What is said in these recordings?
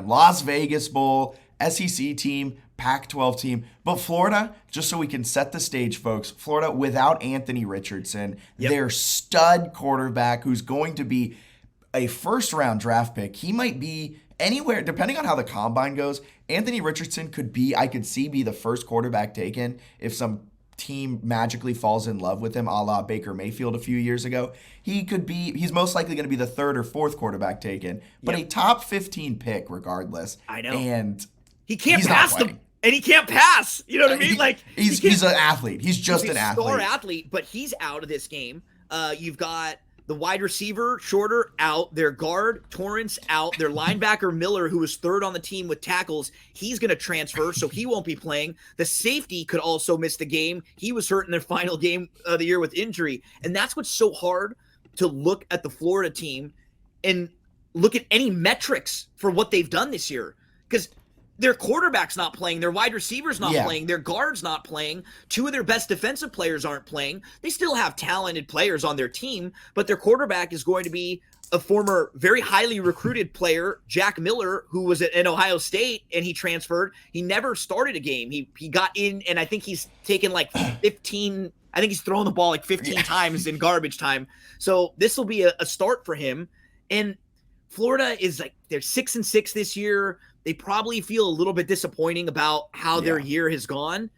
Las Vegas Bowl, SEC team, Pac-12 team. But Florida, just so we can set the stage, folks, Florida without Anthony Richardson, their stud quarterback who's going to be a first-round draft pick. He might be anywhere, depending on how the combine goes. Anthony Richardson I could see be the first quarterback taken if some team magically falls in love with him, a la Baker Mayfield a few years ago. He's most likely going to be the third or fourth quarterback taken, but a top 15 pick regardless. I know. And he can't pass them. And he can't pass. You know what I mean? Like he's an athlete. He's just an athlete. Star athlete, but he's out of this game. You've got the wide receiver, Shorter, out. Their guard, Torrance, out. Their linebacker, Miller, who was third on the team with tackles, he's going to transfer, so he won't be playing. The safety could also miss the game. He was hurt in their final game of the year with injury. And that's what's so hard to look at the Florida team and look at any metrics for what they've done this year. Because their quarterback's not playing. Their wide receiver's not playing. Their guard's not playing. Two of their best defensive players aren't playing. They still have talented players on their team, but their quarterback is going to be a former very highly recruited player, Jack Miller, who was at Ohio State, and he transferred. He never started a game. He got in, and I think he's taken like 15 – I think he's thrown the ball like 15 times in garbage time. So this will be a start for him. And Florida is like – they're 6-6 this year. They probably feel a little bit disappointing about how their year has gone.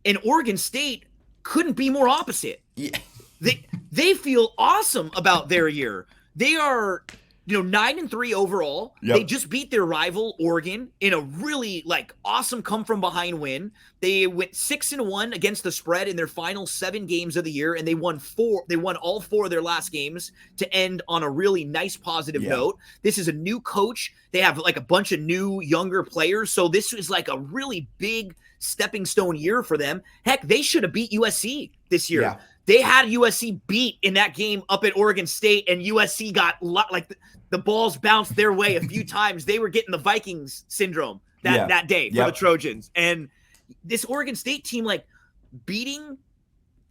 And Oregon State couldn't be more opposite. Yeah. They feel awesome about their year. They are, 9-3 overall. Yep. They just beat their rival Oregon in a really awesome come from behind win. They went 6-1 against the spread in their final 7 games of the year, and they won all 4 of their last games to end on a really nice positive note. This is a new coach. They have a bunch of new younger players. So this is a really big stepping stone year for them. Heck, they should have beat USC this year. Yeah. They had USC beat in that game up at Oregon State, and USC got the balls bounced their way a few times. They were getting the Vikings syndrome that day for the Trojans. And this Oregon State team, beating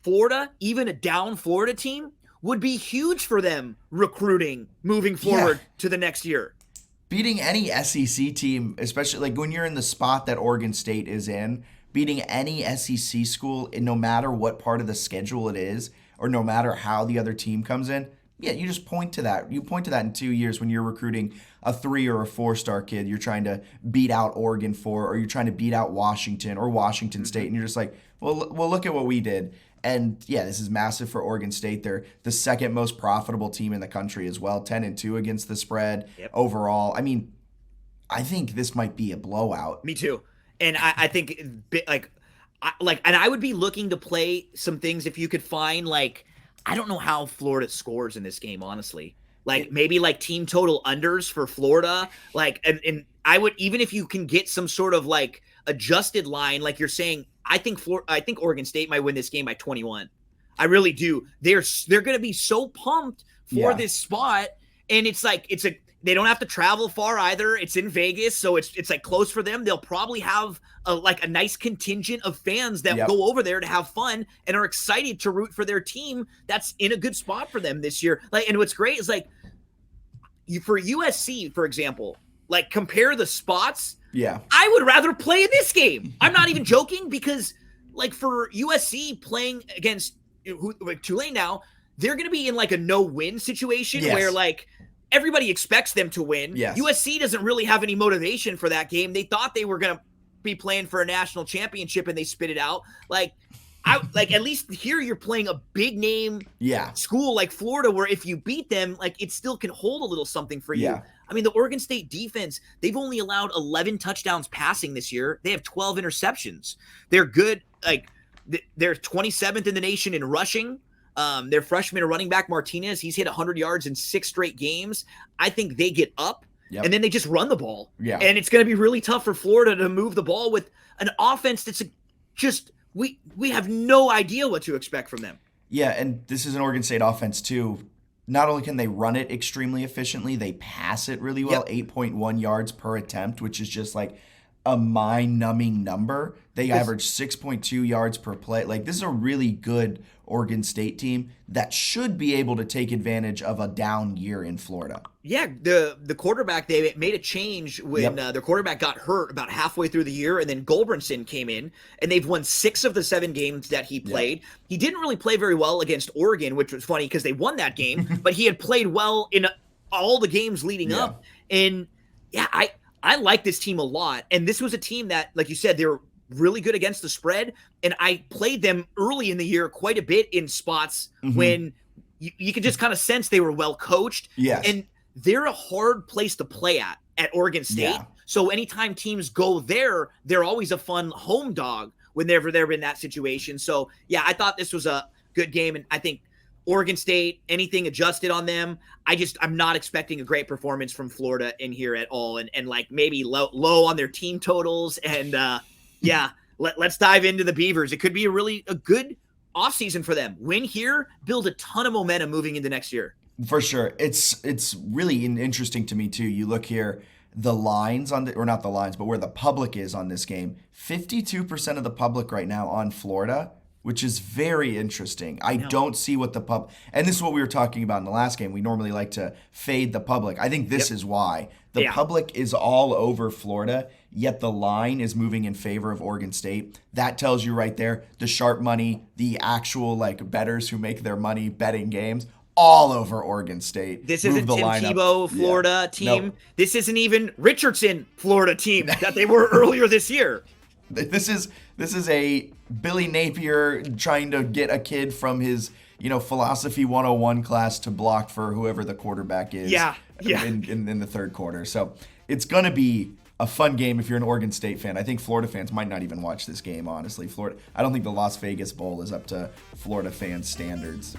Florida, even a down Florida team, would be huge for them recruiting moving forward to the next year. Beating any SEC team, especially when you're in the spot that Oregon State is in, beating any SEC school, no matter what part of the schedule it is, or no matter how the other team comes in, you just point to that. You point to that in 2 years when you're recruiting a 3 or a 4-star kid you're trying to beat out Oregon for, or you're trying to beat out Washington or Washington State, and you're just like, well, look at what we did. And this is massive for Oregon State. They're the second most profitable team in the country as well, 10-2 against the spread overall. I mean, I think this might be a blowout. Me too. And I think and I would be looking to play some things if you could find I don't know how Florida scores in this game, honestly. Maybe team total unders for Florida. And I would, even if you can get some sort of adjusted line, like you're saying, I think Oregon State might win this game by 21. I really do. They're going to be so pumped for this spot, and they don't have to travel far either. It's in Vegas, so it's close for them. They'll probably have a nice contingent of fans that go over there to have fun and are excited to root for their team that's in a good spot for them this year. And what's great is for USC, for example, compare the spots. Yeah. I would rather play in this game. I'm not even joking, because for USC playing against Tulane now, they're going to be in a no-win situation where everybody expects them to win. Yes. USC doesn't really have any motivation for that game. They thought they were going to be playing for a national championship, and they spit it out. At least here you're playing a big name school like Florida, where if you beat them, it still can hold a little something for you. I mean, the Oregon State defense, they've only allowed 11 touchdowns passing this year. They have 12 interceptions. They're good. They're 27th in the nation in rushing. Their freshman running back Martinez, he's hit 100 yards in 6 straight games. I think they get up and then they just run the ball. Yeah. And it's going to be really tough for Florida to move the ball with an offense that's just we have no idea what to expect from them. Yeah, and this is an Oregon State offense too. Not only can they run it extremely efficiently, they pass it really well, 8.1 yards per attempt, which is just a mind-numbing number. They average 6.2 yards per play. Like, this is a really good Oregon State team that should be able to take advantage of a down year in Florida. Yeah, the quarterback, they made a change when their quarterback got hurt about halfway through the year, and then Goldbrinson came in, and they've won 6 of the 7 games that he played. Yep. He didn't really play very well against Oregon, which was funny because they won that game, but he had played well in all the games leading up. And yeah, I like this team a lot. And this was a team that, like you said, they're really good against the spread. And I played them early in the year quite a bit in spots when you could just kind of sense they were well coached. Yes. And they're a hard place to play at Oregon State. Yeah. So anytime teams go there, they're always a fun home dog whenever they're in that situation. So yeah, I thought this was a good game. And I think Oregon State, anything adjusted on them. I'm not expecting a great performance from Florida in here at all. And like maybe low on their team totals. And let's dive into the Beavers. It could be a good offseason for them. Win here, build a ton of momentum moving into next year. For sure. It's really interesting to me too. You look here, the lines or not the lines, but where the public is on this game. 52% of the public right now on Florida, which is very interesting. I don't see what the and this is what we were talking about in the last game. We normally like to fade the public. I think this is why. The public is all over Florida, yet the line is moving in favor of Oregon State. That tells you right there, the sharp money, the actual like bettors who make their money betting games, all over Oregon State. This isn't Tim Tebow, Florida team. Nope. This isn't even Richardson, Florida team that they were earlier this year. This is a Billy Napier trying to get a kid from his, philosophy 101 class to block for whoever the quarterback is in the third quarter. So it's going to be a fun game if you're an Oregon State fan. I think Florida fans might not even watch this game, honestly. I don't think the Las Vegas Bowl is up to Florida fans' standards.